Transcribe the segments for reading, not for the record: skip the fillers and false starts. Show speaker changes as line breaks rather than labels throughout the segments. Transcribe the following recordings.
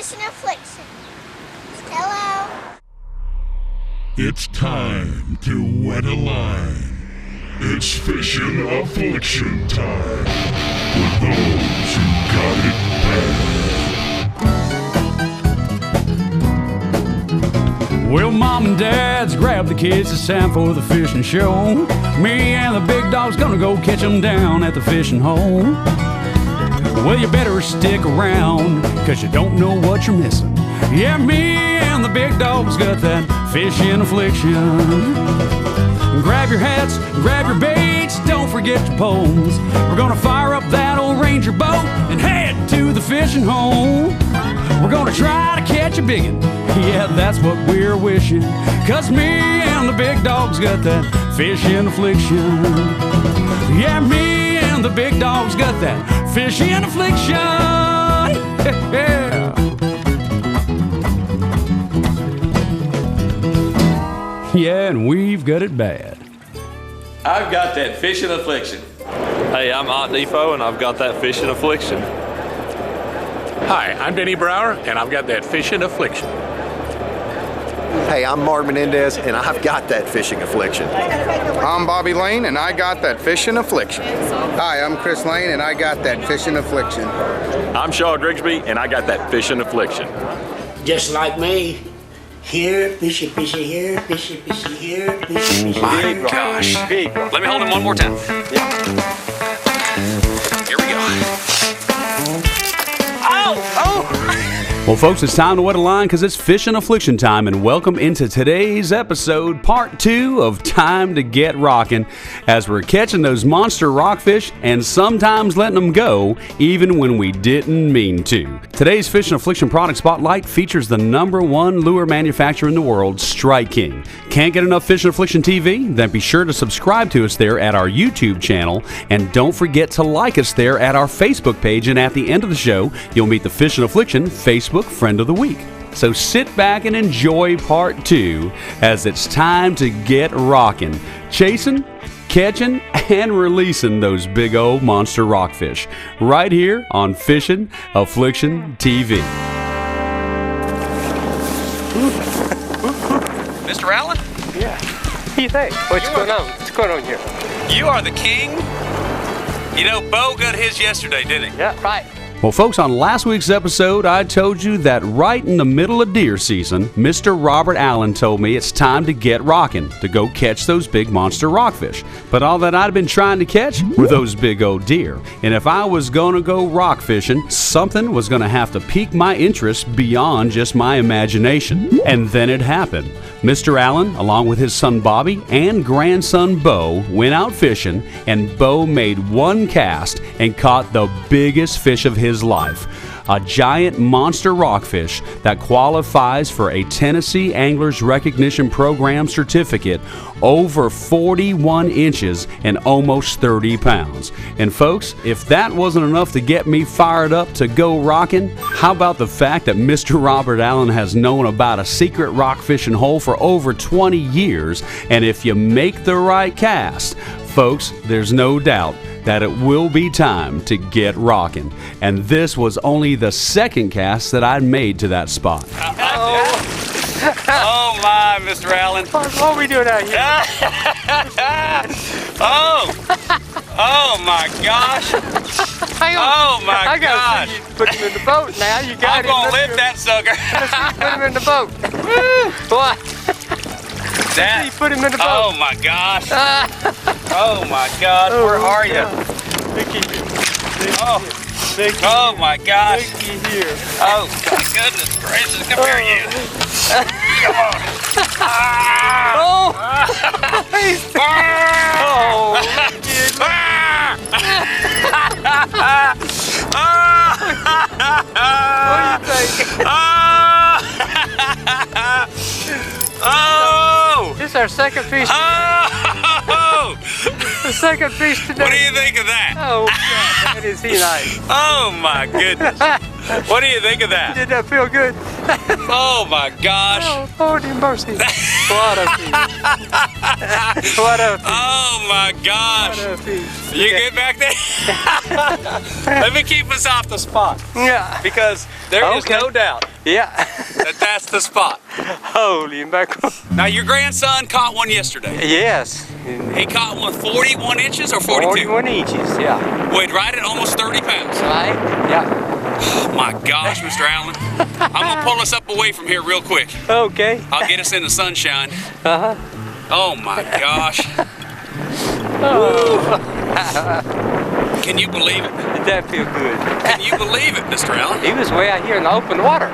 Fishin' Affliction. Hello.
It's time to wet a line. It's Fishin' Affliction time with those who got it bad.
Well, Mom and Dad's grabbed the kids. It's time for the fishing show. Me and the big dog's gonna go catch them down at the fishing hole. Well, you better stick around, cause you don't know what you're missing. Yeah, me and the big dog's got that fishing affliction. Grab your hats, grab your baits, don't forget your poles. We're gonna fire up that old Ranger boat and head to the fishing hole. We're gonna try to catch a biggin', yeah, that's what we're wishing. Cause me and the big dog's got that fishing affliction. Yeah, me and the big dog's got that fishing affliction. Yeah. Yeah, and we've got it bad.
I've got that fishing affliction.
Hey, I'm Aunt Defo, and I've got that fishing affliction.
Hi, I'm Denny Brower, and I've got that fishing affliction.
Hey, I'm Mark Menendez, and I've got that fishing affliction.
I'm Bobby Lane, and I got that fishing affliction. Hi, I'm Chris Lane, and I got that fishing affliction.
I'm Shaw Drigsby, and I got that fishing affliction.
Just like me. Here, fishy, fishy, here, fishy, fishy, here, fishy, fishy.
My gosh. Let me hold him one more time. Yeah. Here we go. Oh!
Well, folks, it's time to wet a line because it's fishing affliction time, and welcome into today's episode, part 2 of Time to Get Rockin', as we're catching those monster rockfish and sometimes letting them go, even when we didn't mean to. Today's fishing affliction product spotlight features the #1 lure manufacturer in the world, Strike King. Can't get enough Fishing Affliction TV? Then be sure to subscribe to us there at our YouTube channel, and don't forget to like us there at our Facebook page, and at the end of the show, you'll meet the Fishing Affliction Facebook Friend of the Week. So sit back and enjoy part 2 as it's time to get rockin', chasing, catching, and releasing those big old monster rockfish right here on Fishing Affliction TV.
Mr. Allen?
Yeah. What do you think? What's going on? What's going on here?
You are the king? You know, Bo got his yesterday, didn't he?
Yeah, right.
Well, folks, on last week's episode, I told you that right in the middle of deer season, Mr. Robert Allen told me it's time to get rockin', to go catch those big monster rockfish. But all that I'd been trying to catch were those big old deer. And if I was going to go rock fishing, something was going to have to pique my interest beyond just my imagination. And then it happened. Mr. Allen, along with his son Bobby and grandson Bo, went out fishing, and Bo made one cast and caught the biggest fish of his life. A giant monster rockfish that qualifies for a Tennessee Anglers Recognition Program certificate, over 41 inches and almost 30 pounds. And folks, if that wasn't enough to get me fired up to go rockin', how about the fact that Mr. Robert Allen has known about a secret rock fishing hole for over 20 years, and if you make the right cast, folks, there's no doubt that it will be time to get rockin'. And this was only the second cast that I made to that spot.
Oh my, Mr. Allen.
What are we doing out here?
Oh my gosh. Oh my
I gotta
gosh.
see you put him in the boat now. You got
I'm
him.
gonna lift that sucker.
Put him in the boat. What? You put him in the boat.
Oh my gosh. Oh my gosh, where are you?
Vicki.
Oh.
Vicki.
Oh my gosh.
Vicki here.
Oh my goodness gracious, come here you. Come on. Ah.
Oh.
Ah.
What do you think?
Oh!
This is our second fish.
Oh!
The second fish today.
What do you think of that?
Oh, God, that is he nice.
Oh my goodness.
What do you think of that?
Did that feel good?
Oh my gosh.
Oh, Lord in mercy. What a piece. What a piece.
Oh my gosh.
What a piece.
You good back there? Let me keep us off the spot.
Yeah.
Because there is no doubt that that's the spot.
Holy mackerel.
Now, your grandson caught one yesterday.
Yes.
He caught one 41 inches or 42?
41 inches, yeah.
Weighed right at almost 30 pounds.
Right? Yeah.
Oh my gosh, Mr. Allen. I'm going to pull us up away from here real quick.
Okay.
I'll get us in the sunshine.
Uh-huh.
Oh my gosh. Can you believe it?
Did that feel good?
Can you believe it, Mr. Allen?
He was way out here in the open water.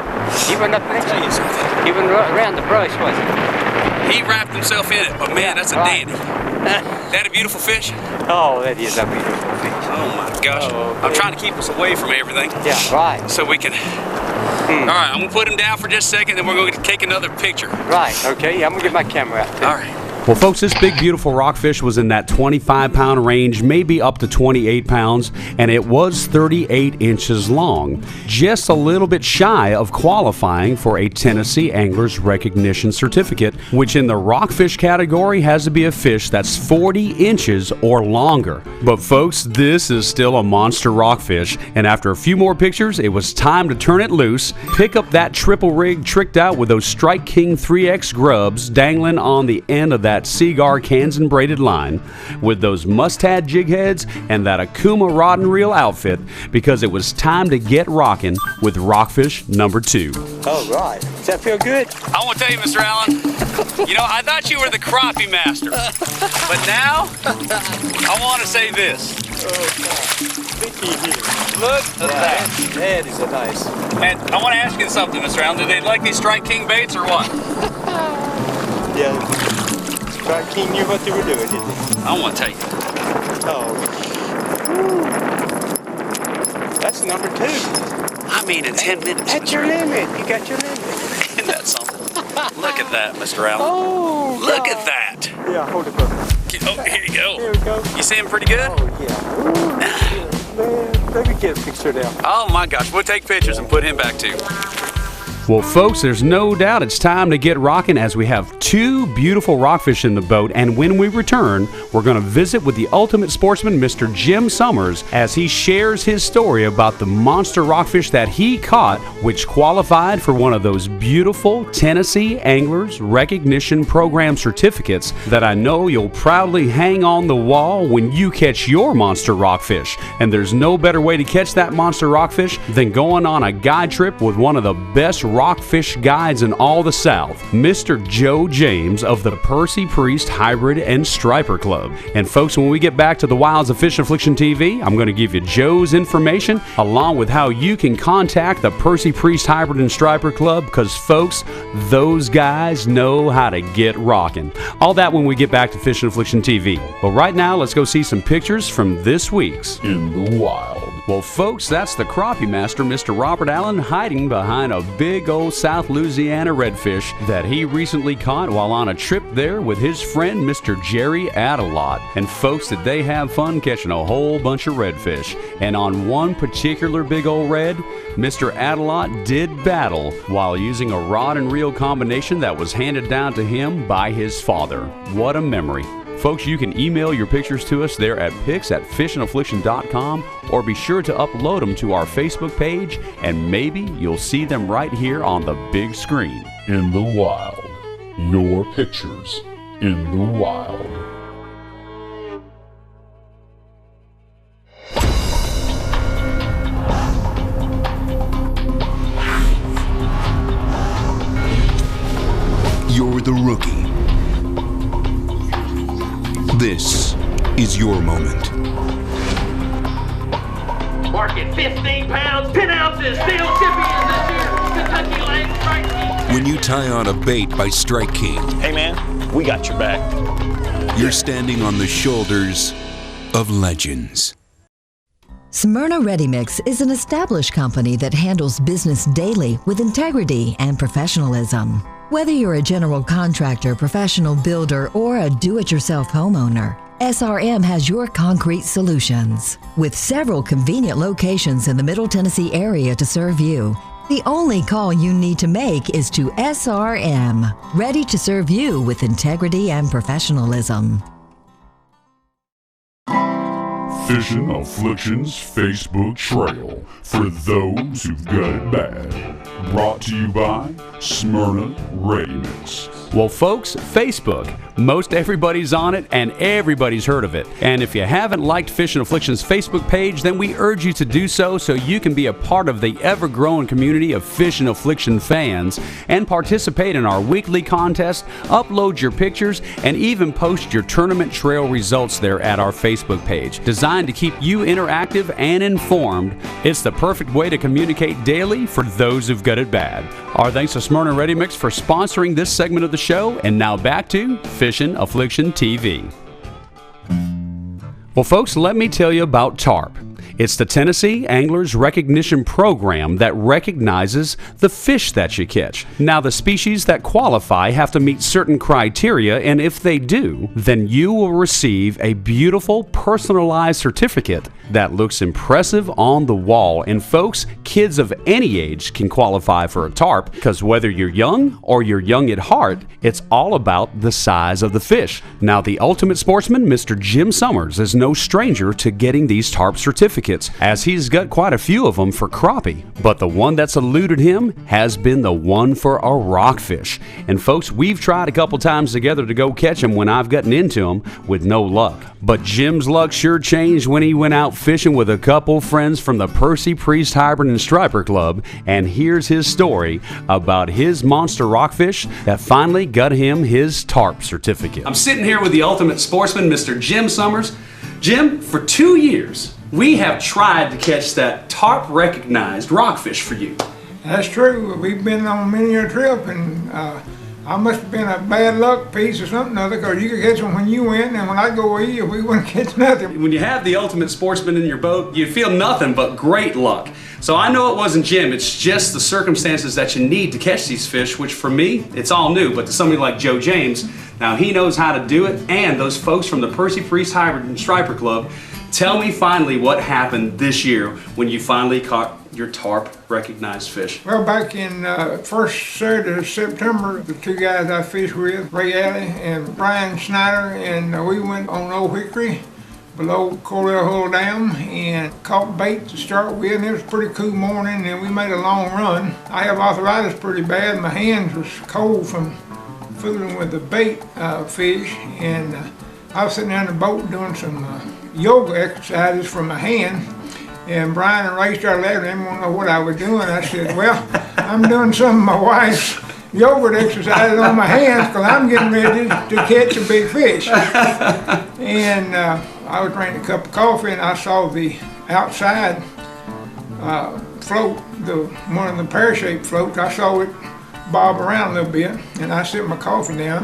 He went up next to you. He went around the brush, wasn't he?
He wrapped himself in it, but man, that's a dandy. That a beautiful fish?
Oh, that is a beautiful fish.
Oh my gosh.
Oh,
I'm trying to keep us away from everything.
Yeah, right.
So we can... All right, I'm going to put him down for just a second, then we're going to take another picture.
Right, okay. Yeah, I'm going to get my camera out, too.
All right.
Well, folks, this big, beautiful rockfish was in that 25-pound range, maybe up to 28 pounds, and it was 38 inches long. Just a little bit shy of qualifying for a Tennessee Anglers Recognition Certificate, which in the rockfish category has to be a fish that's 40 inches or longer. But, folks, this is still a monster rockfish, and after a few more pictures, it was time to turn it loose, pick up that triple rig tricked out with those Strike King 3X grubs dangling on the end of that Seaguar Kansan braided line with those must-have jig heads and that Okuma rod and reel outfit, because it was time to get rocking with Rockfish number 2.
Oh, right. Does that feel good?
I want to tell you, Mr. Allen, you know, I thought you were the crappie master, but now I want to say this. Look at that.
That is a nice.
And I want to ask you something, Mr. Allen. Do they like these Strike King baits or what?
Yeah. Strike King knew what they were doing, didn't they?
I want to tell you.
Oh. That's number 2.
I mean, in 10 minutes.
That's your limit. You got your limit.
Isn't that something? Look at that, Mr. Allen.
Oh,
Look at that.
Yeah, hold it, brother.
Oh, here you go.
Here we go.
You see him pretty good?
Oh, yeah. Ooh, man, let me get a picture now.
Oh, my gosh. We'll take pictures and put him back, too.
Well, folks, there's no doubt it's time to get rocking as we have 2 beautiful rockfish in the boat, and when we return, we're going to visit with the ultimate sportsman, Mr. Jim Summers, as he shares his story about the monster rockfish that he caught, which qualified for one of those beautiful Tennessee Anglers Recognition Program certificates that I know you'll proudly hang on the wall when you catch your monster rockfish. And there's no better way to catch that monster rockfish than going on a guide trip with one of the best rockfish guides in all the South, Mr. Joe James of the Percy Priest Hybrid and Striper Club. And folks, when we get back to the wilds of Fish Affliction TV, I'm going to give you Joe's information along with how you can contact the Percy Priest Hybrid and Striper Club, because folks, those guys know how to get rocking. All that when we get back to Fish Affliction TV. But right now, let's go see some pictures from this week's
In the Wild.
Well, folks, that's the crappie master, Mr. Robert Allen, hiding behind a big old South Louisiana redfish that he recently caught while on a trip there with his friend, Mr. Jerry Adelot. And folks, did they have fun catching a whole bunch of redfish. And on one particular big old red, Mr. Adelot did battle while using a rod and reel combination that was handed down to him by his father. What a memory. Folks, you can email your pictures to us there at pics@fishandaffliction.com, or be sure to upload them to our Facebook page, and maybe you'll see them right here on the big screen.
In the Wild. Your pictures in the wild.
You're the rookie. This is your moment.
Mark it, 15 pounds, 10 ounces, still champions this year. Kentucky Lane Strike King.
When you tie on a bait by Strike King,
hey man, we got your back.
You're standing on the shoulders of legends.
Smyrna Ready Mix is an established company that handles business daily with integrity and professionalism. Whether you're a general contractor, professional builder, or a do-it-yourself homeowner, SRM has your concrete solutions. With several convenient locations in the Middle Tennessee area to serve you, the only call you need to make is to SRM, ready to serve you with integrity and professionalism.
Fishin' Affliction's Facebook trail for those who've got it bad. Brought to you by Smyrna Ready Mix.
Well, folks, Facebook. Most everybody's on it, and everybody's heard of it. And if you haven't liked Fishin' Affliction's Facebook page, then we urge you to do so you can be a part of the ever-growing community of Fishin' Affliction fans and participate in our weekly contest, upload your pictures, and even post your tournament trail results there at our Facebook page. Designed to keep you interactive and informed, it's the perfect way to communicate daily for those who've got it bad. Our thanks to Smyrna Ready Mix for sponsoring this segment of the show, and now back to Fishin' Affliction TV. Well, folks, let me tell you about TARP. It's the Tennessee Anglers Recognition Program that recognizes the fish that you catch. Now, the species that qualify have to meet certain criteria, and if they do, then you will receive a beautiful personalized certificate that looks impressive on the wall. And folks, kids of any age can qualify for a TARP, because whether you're young or you're young at heart, it's all about the size of the fish. Now, the ultimate sportsman, Mr. Jim Summers, is no stranger to getting these TARP certificates, as he's got quite a few of them for crappie. But the one that's eluded him has been the one for a rockfish. And folks, we've tried a couple times together to go catch them when I've gotten into them with no luck. But Jim's luck sure changed when he went out fishing with a couple friends from the Percy Priest Hybrid and Striper Club. And here's his story about his monster rockfish that finally got him his TARP certificate. I'm sitting here with the ultimate sportsman, Mr. Jim Summers. Jim, for 2 years, we have tried to catch that TARP-recognized rockfish for you.
That's true. We've been on many a trip, and I must have been a bad luck piece or something other, because you could catch them when you went, and when I go away, we wouldn't catch nothing.
When you have the ultimate sportsman in your boat, you feel nothing but great luck. So I know it wasn't Jim, it's just the circumstances that you need to catch these fish, which for me, it's all new, but to somebody like Joe James, now he knows how to do it, and those folks from the Percy Priest Hybrid and Striper Club. Tell me finally what happened this year when you finally caught your TARP recognized fish.
Well, back in first Saturday of September, the two guys I fished with, Ray Alley and Brian Snyder, and we went on Old Hickory below Coral Hull Dam and caught bait to start with, and it was a pretty cool morning, and we made a long run. I have arthritis pretty bad. My hands was cold from fooling with the bait fish, and I was sitting down in the boat doing some yoga exercises for my hand, and Brian and Ray started laughing. They didn't want to know what I was doing. I said, well, I'm doing some of my wife's yoga exercises on my hands because I'm getting ready to catch a big fish. And I was drinking a cup of coffee, and I saw the outside float, one of the pear-shaped floats. I saw it bob around a little bit, and I set my coffee down,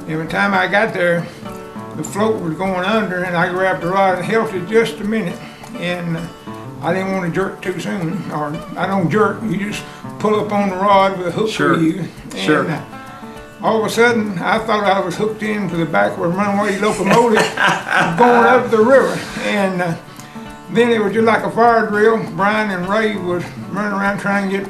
and by the time I got there, the float was going under, and I grabbed the rod and held it just a minute, and I didn't want to jerk too soon. Or I don't jerk, you just pull up on the rod with a hook for you. And all of a sudden, I thought I was hooked into the back of a runaway locomotive going up the river. And then it was just like a fire drill. Brian and Ray was running around trying to get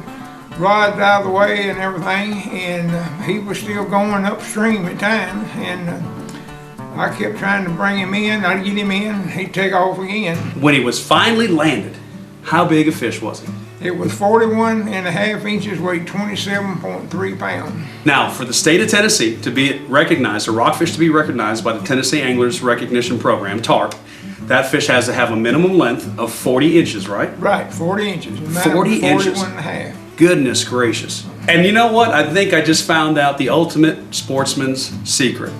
rods out of the way and everything, and he was still going upstream at times. And I kept trying to bring him in. I'd get him in, he'd take off again.
When he was finally landed, how big a fish was he?
It was 41.5 inches, weighed 27.3 pounds.
Now, for the state of Tennessee to be recognized, a rockfish to be recognized by the Tennessee Anglers Recognition Program, TARP, that fish has to have a minimum length of 40 inches, right?
Right, 40 inches.
40 inches.
41.5.
Goodness gracious. And you know what? I think I just found out the ultimate sportsman's secret.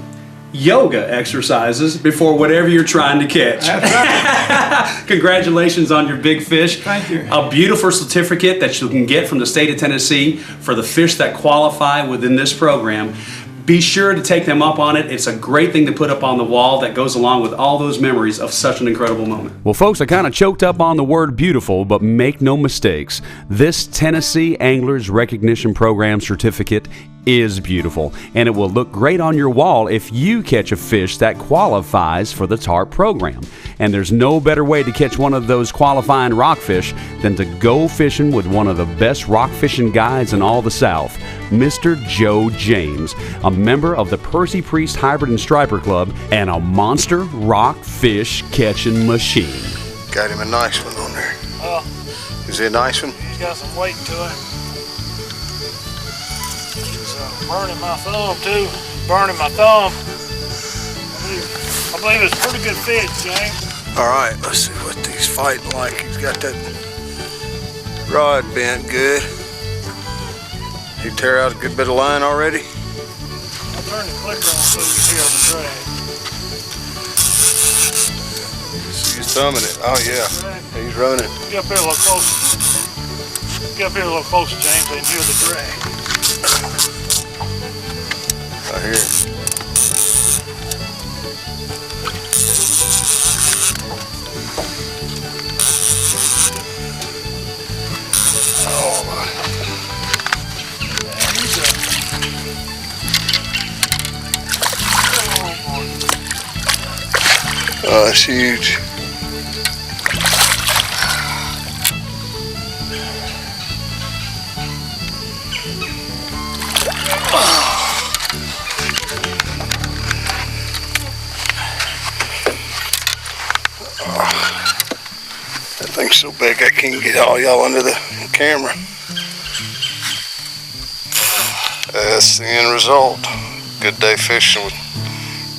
Yoga exercises before whatever you're trying to catch.
That's right.
Congratulations on your big fish.
Thank you.
A beautiful certificate that you can get from the state of Tennessee for the fish that qualify within this program. Be sure to take them up on it. It's a great thing to put up on the wall that goes along with all those memories of such an incredible moment. Well, folks, I kind of choked up on the word beautiful, but make no mistakes. This Tennessee Anglers Recognition Program certificate
is beautiful, and it will look great on your wall if you catch a fish that qualifies for the TARP program. And there's no better way to catch one of those qualifying rockfish than to go fishing with one of the best rock fishing guides in all the South, Mr. Joe James, a member of the Percy Priest Hybrid and Striper Club and a monster rockfish catching machine.
Got him a nice one on there.
Oh.
Is it a nice one?
He's got some weight to him. He's burning my thumb too. Burning my thumb. I believe it's a pretty good fish, James.
All right, let's see what he's fighting like. He's got that rod bent good. He tear out a good bit of line already?
I'll turn the clicker on so you can hear the drag.
See, he's thumbing it. Oh yeah, he's running.
Get up here a little closer. Get up here a little closer, James, and hear the drag.
I hear it. Oh my. Oh, that's huge. That thing's so big I can't get all y'all under the camera. That's the end result. Good day fishing with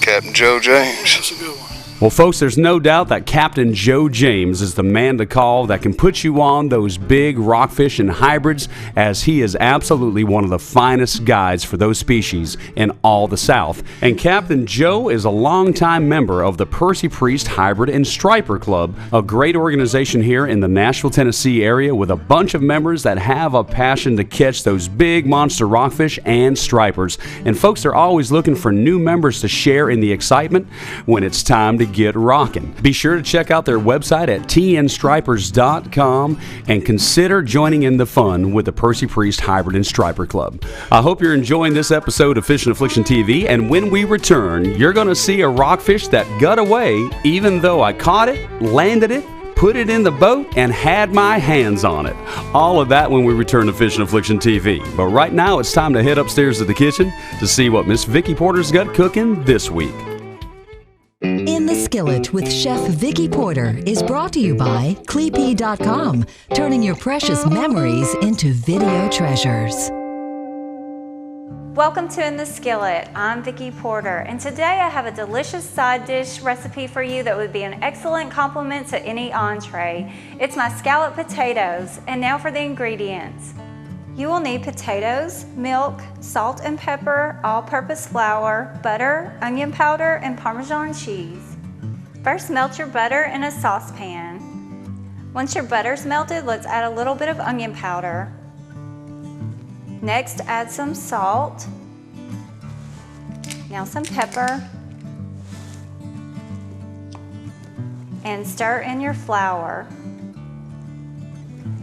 Captain Joe James.
That's a good one.
Well, folks, there's no doubt that Captain Joe James is the man to call that can put you on those big rockfish and hybrids, as he is absolutely one of the finest guides for those species in all the South. And Captain Joe is a longtime member of the Percy Priest Hybrid and Striper Club, a great organization here in the Nashville, Tennessee area with a bunch of members that have a passion to catch those big monster rockfish and stripers. And folks, they're always looking for new members to share in the excitement when it's time to get rockin'. Be sure to check out their website at tnstripers.com and consider joining in the fun with the Percy Priest Hybrid and Striper Club. I hope you're enjoying this episode of Fishin' Affliction TV, and when we return, you're going to see a rockfish that got away even though I caught it, landed it, put it in the boat, and had my hands on it. All of that when we return to Fishin' Affliction TV. But right now, it's time to head upstairs to the kitchen to see what Miss Vicki Porter's got cooking this week.
In the Skillet with Chef Vicki Porter is brought to you by Cleep.com, turning your precious memories into video treasures.
Welcome to In the Skillet. I'm Vicki Porter, and today I have a delicious side dish recipe for you that would be an excellent complement to any entree. It's my scallop potatoes, and now for the ingredients. You will need potatoes, milk, salt and pepper, all-purpose flour, butter, onion powder, and Parmesan cheese. First, melt your butter in a saucepan. Once your butter's melted, let's add a little bit of onion powder. Next, add some salt. Now some pepper. And stir in your flour.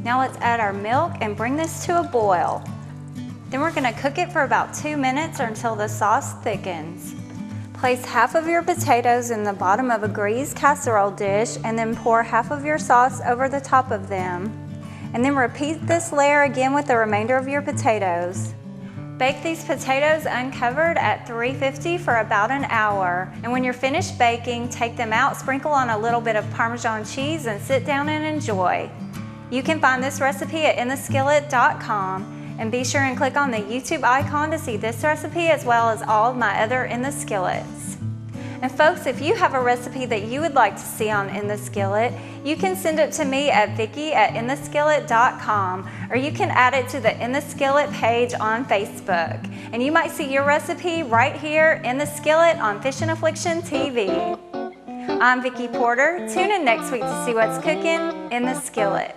Now let's add our milk and bring this to a boil. Then we're going to cook it for about 2 minutes or until the sauce thickens. Place half of your potatoes in the bottom of a greased casserole dish and then pour half of your sauce over the top of them. And then repeat this layer again with the remainder of your potatoes. Bake these potatoes uncovered at 350 for about an hour. And when you're finished baking, take them out, sprinkle on a little bit of Parmesan cheese, and sit down and enjoy. You can find this recipe at intheskillet.com, and be sure and click on the YouTube icon to see this recipe as well as all of my other In the Skillets. And folks, if you have a recipe that you would like to see on In the Skillet, you can send it to me at Vicki@intheskillet.com, or you can add it to the In the Skillet page on Facebook. And you might see your recipe right here in the Skillet on Fishin' Affliction TV. I'm Vicki Porter. Tune in next week to see what's cooking in the Skillet.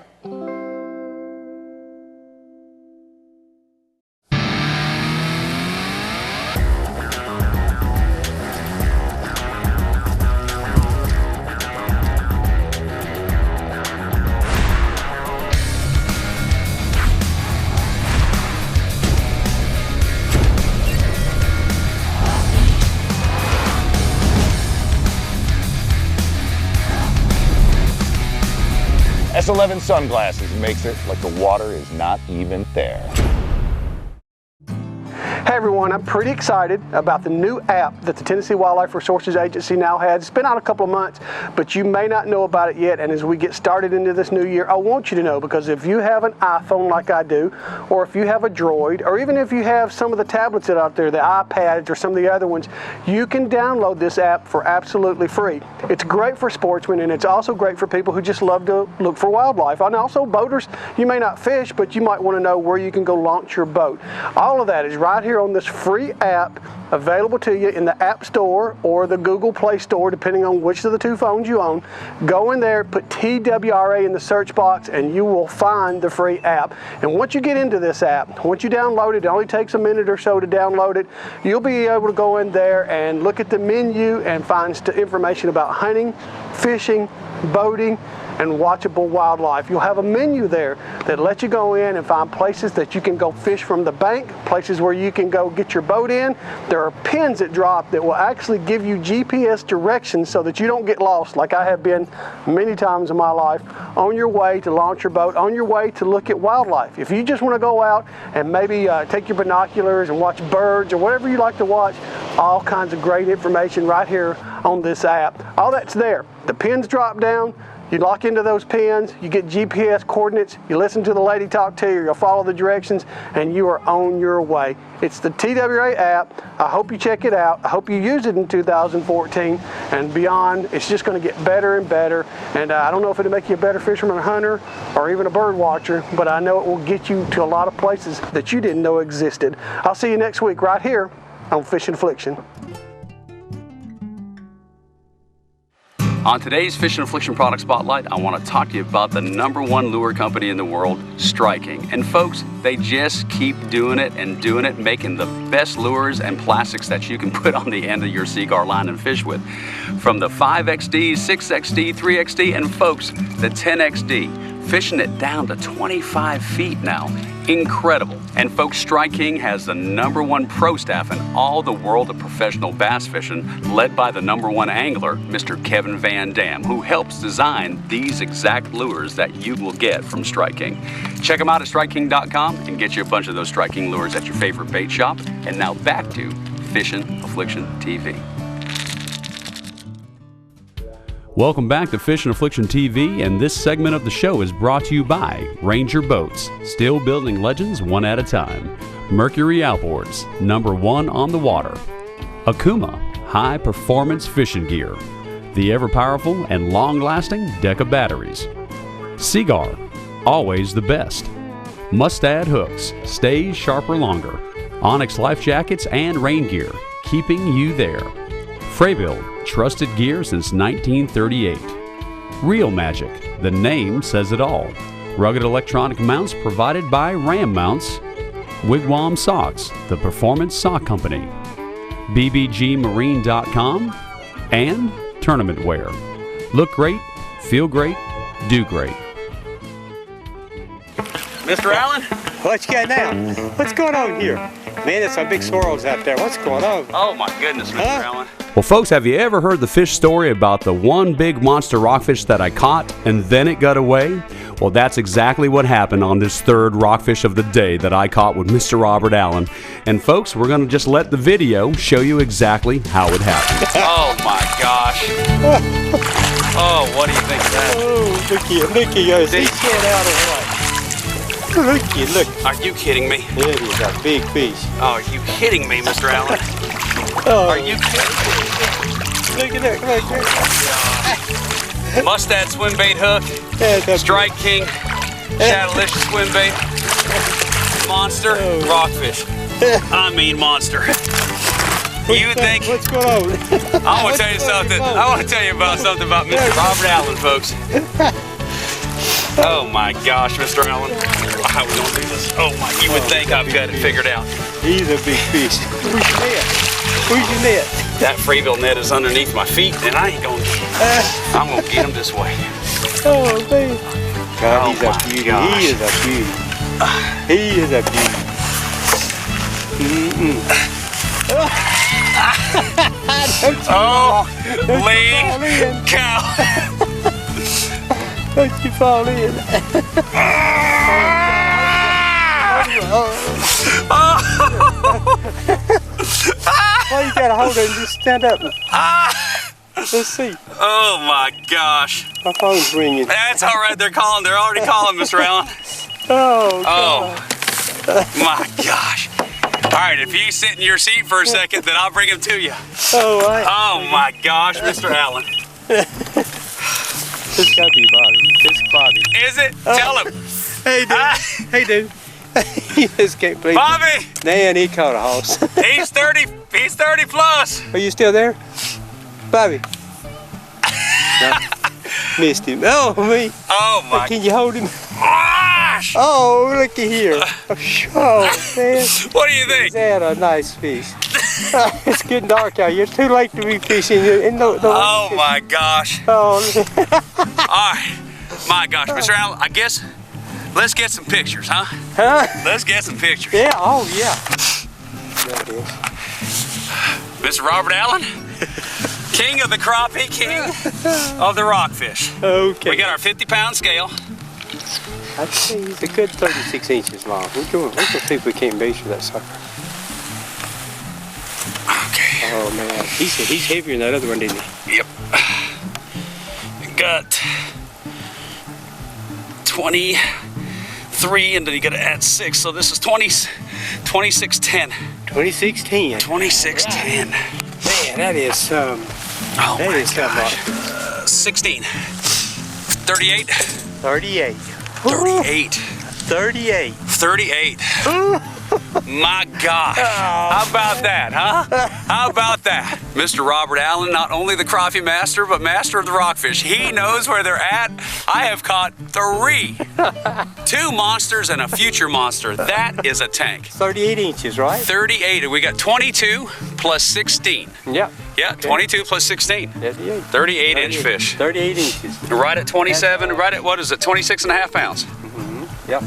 S11 sunglasses makes it like the water is not even there.
Hey everyone, I'm pretty excited about the new app that the Tennessee Wildlife Resources Agency now has. It's been out a couple of months, but you may not know about it yet. And as we get started into this new year, I want you to know, because if you have an iPhone like I do, or if you have a Droid, or even if you have some of the tablets that are out there, the iPads or some of the other ones, you can download this app for absolutely free. It's great for sportsmen, and it's also great for people who just love to look for wildlife. And also boaters, you may not fish, but you might want to know where you can go launch your boat. All of that is right here on this free app available to you in the App Store or the Google Play Store, depending on which of the two phones you own. Go in there, put TWRA in the search box, and you will find the free app. And once you get into this app, once you download it, it only takes a minute or so to download it, you'll be able to go in there and look at the menu and find information about hunting, fishing, boating, and watchable wildlife. You'll have a menu there that lets you go in and find places that you can go fish from the bank, places where you can go get your boat in. There are pins that drop that will actually give you GPS directions so that you don't get lost, like I have been many times in my life, on your way to launch your boat, on your way to look at wildlife. If you just want to go out and maybe take your binoculars and watch birds or whatever you like to watch, all kinds of great information right here on this app. All that's there. The pins drop down. You lock into those pins, you get GPS coordinates, you listen to the lady talk to you, you'll follow the directions, and you are on your way. It's the TWA app. I hope you check it out. I hope you use it in 2014 and beyond. It's just going to get better and better. And I don't know if it'll make you a better fisherman or hunter or even a bird watcher, but I know it will get you to a lot of places that you didn't know existed. I'll see you next week right here on Fishin' Affliction.
On today's Fishin' Affliction Product Spotlight, I want to talk to you about the #1 lure company in the world, Striking. And folks, they just keep doing it, making the best lures and plastics that you can put on the end of your Seaguar line and fish with. From the 5XD, 6XD, 3XD, and folks, the 10XD, fishing it down to 25 feet now. Incredible. And folks, Strike King has the #1 pro staff in all the world of professional bass fishing, led by the #1 angler, Mr. Kevin Van Dam, who helps design these exact lures that you will get from Strike King. Check them out at StrikeKing.com and get you a bunch of those Strike King lures at your favorite bait shop. And now back to Fishin' Affliction TV. Welcome back to Fishin' Affliction TV, and this segment of the show is brought to you by Ranger Boats, still building legends one at a time. Mercury Outboards, #1 on the water. Okuma, high performance fishing gear. The ever powerful and long lasting Deca batteries. Seaguar, always the best. Mustad hooks, stays sharper longer. Onyx life jackets and rain gear, keeping you there. FRABILL, trusted gear since 1938. Real Magic, the name says it all. Rugged electronic mounts provided by Ram Mounts. Wigwam Socks, the performance sock company. bbgmarine.com, and Tournament Wear. Look great, feel great, do great.
Mr. Allen?
What you got now? What's going on here? Man, there's some big swirls out there. What's going on?
Oh my goodness, Mr. Allen.
Well, folks, have you ever heard the fish story about the one big monster rockfish that I caught and then it got away? Well, that's exactly what happened on this third rockfish of the day that I caught with Mr. Robert Allen. And folks, we're going to just let the video show you exactly how it happened.
Oh my gosh. Oh, what do you think of that?
Oh, look here, is he going out or what? Look.
Are you kidding me?
It is a big fish.
Oh, are you kidding me, Mr. Allen?
Oh.
Are you kidding me?
Look at that, right there.
Mustad swim bait hook, Strike King, Shadowlicious swim bait, monster rockfish. I mean monster. You think?
What's going on?
I want to tell you something. I want to tell you about something about Mr. Robert Allen, folks. Oh my gosh, Mr. Allen. How are we gonna do this? Oh my, you would think I've got it figured out.
He's a big fish. Where's your net? Where's your net?
That FRABILL net is underneath my feet, and I ain't gonna get it. I'm gonna get him this way.
Oh man. God, he's a beauty.
Gosh.
He is a beauty. He is a beauty.
Oh, lean cow.
Don't you fall in. Why you gotta hold her and just stand up? Let's see.
Oh my gosh.
My phone's ringing.
That's all right. They're calling. They're already calling, Mr. Allen.
Oh,
my gosh. All right, if you sit in your seat for a second, then I'll bring him to you.
Oh
my gosh, Mr. Allen.
This gotta be Bobby. It's Bobby.
Is it? Tell him.
Hey, dude. Hey, dude. He just can't believe
Bobby!
it. Man, he caught a horse.
He's 30 plus.
Are you still there? Bobby. No. Missed him. Oh, me.
Oh, my.
Can you hold him?
Gosh!
Oh, looky here. Oh, man.
What do you think?
Is that a nice fish? It's getting dark out here. It's too late to be fishing.
Oh, my gosh.
Oh.
All right. My gosh, Mr. Allen, I guess let's get some pictures, huh? Let's get some pictures.
Yeah, oh, yeah.
Mr. Robert Allen, king of the crappie, king of the rockfish.
Okay.
We got our 50-pound scale.
I'd say he's a good 36 inches long. We're gonna see if we can't measure that sucker.
Okay.
Oh man, he's heavier than that other one, didn't he?
Yep. Got 23, and then you got to add 6. So this is 2610.
2610.
2610.
Man, that is some.
Oh
that
my
is
gosh. 16. 38.
38.
38.
38.
38. My gosh. How about that, huh? How about that? Mr. Robert Allen, not only the crappie master, but master of the rockfish. He knows where they're at. I have caught 3. 2 monsters and a future monster. That is a tank.
38 inches, right?
38. We got 22 plus 16.
Yeah.
Yeah,
okay.
22 plus 16.
38.
38-inch fish.
38 inches.
Right at 27, right at, what is it, 26 and a half pounds?
Mm-hmm. Yep.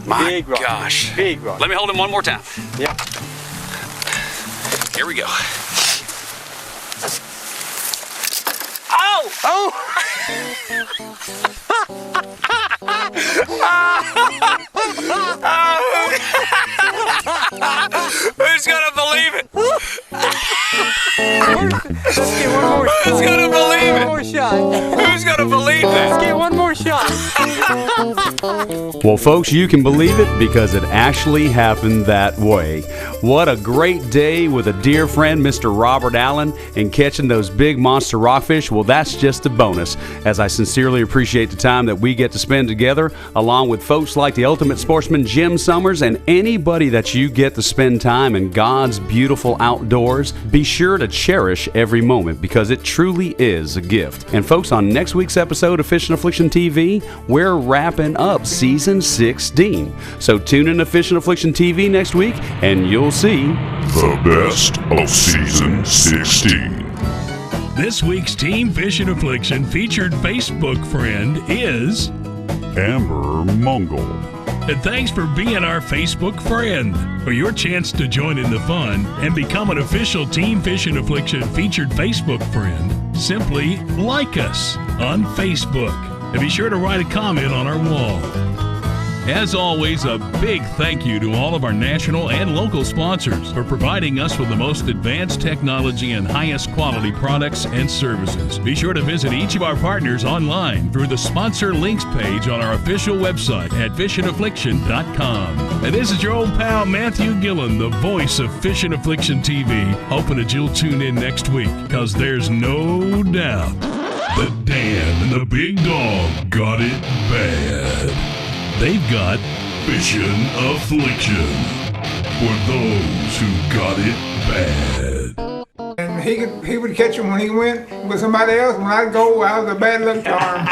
My
Big rock.
gosh.
Big rock.
Let me hold him one more time.
Yep.
Here we go. Oh!
Oh!
Who's gonna believe it?
Let's get one more shot.
Who's gonna believe it?
One more shot.
Who's gonna believe that?
Let's get one more shot.
Well, folks, you can believe it because it actually happened that way. What a great day with a dear friend, Mr. Robert Allen, and catching those big monster rockfish. Well, that's just a bonus, as I sincerely appreciate the time that we get to spend together, along with folks like the ultimate sportsman, Jim Summers, and anybody that you get to spend time in God's beautiful outdoors. Be sure to cherish every moment because it truly is a gift. And folks, on next week's episode of Fishin' Affliction TV, we're wrapping up season 16. So tune in to Fishin' Affliction TV next week and you'll see
the best of season 16.
This week's Team Fishin' Affliction featured Facebook friend is
Amber Mungle.
And thanks for being our Facebook friend. For your chance to join in the fun and become an official Team Fishin' Affliction featured Facebook friend, simply like us on Facebook. And be sure to write a comment on our wall. As always, a big thank you to all of our national and local sponsors for providing us with the most advanced technology and highest quality products and services. Be sure to visit each of our partners online through the sponsor links page on our official website at FishinAffliction.com. And this is your old pal Matthew Gillen, the voice of Fishin' Affliction TV, hoping that you'll tune in next week, because there's no doubt that Dan and the big dog got it bad. They've got Fishin' Affliction for those who got it bad.
And he would catch him when he went with somebody else. When I'd go, I was a bad luck charm.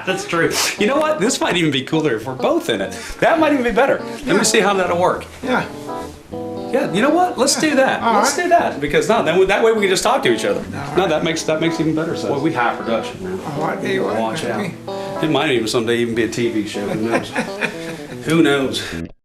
That's true. You know what? This might even be cooler if we're both in it. That might even be better. Let me see how that'll work.
Yeah.
Yeah, you know what? Let's do that. Let's do that because then that way we can just talk to each other. No, that makes even better sense. Boy, we high production now.
Oh, I tell you what.
Watch out. It might even someday even be a TV show. Who knows? Who knows?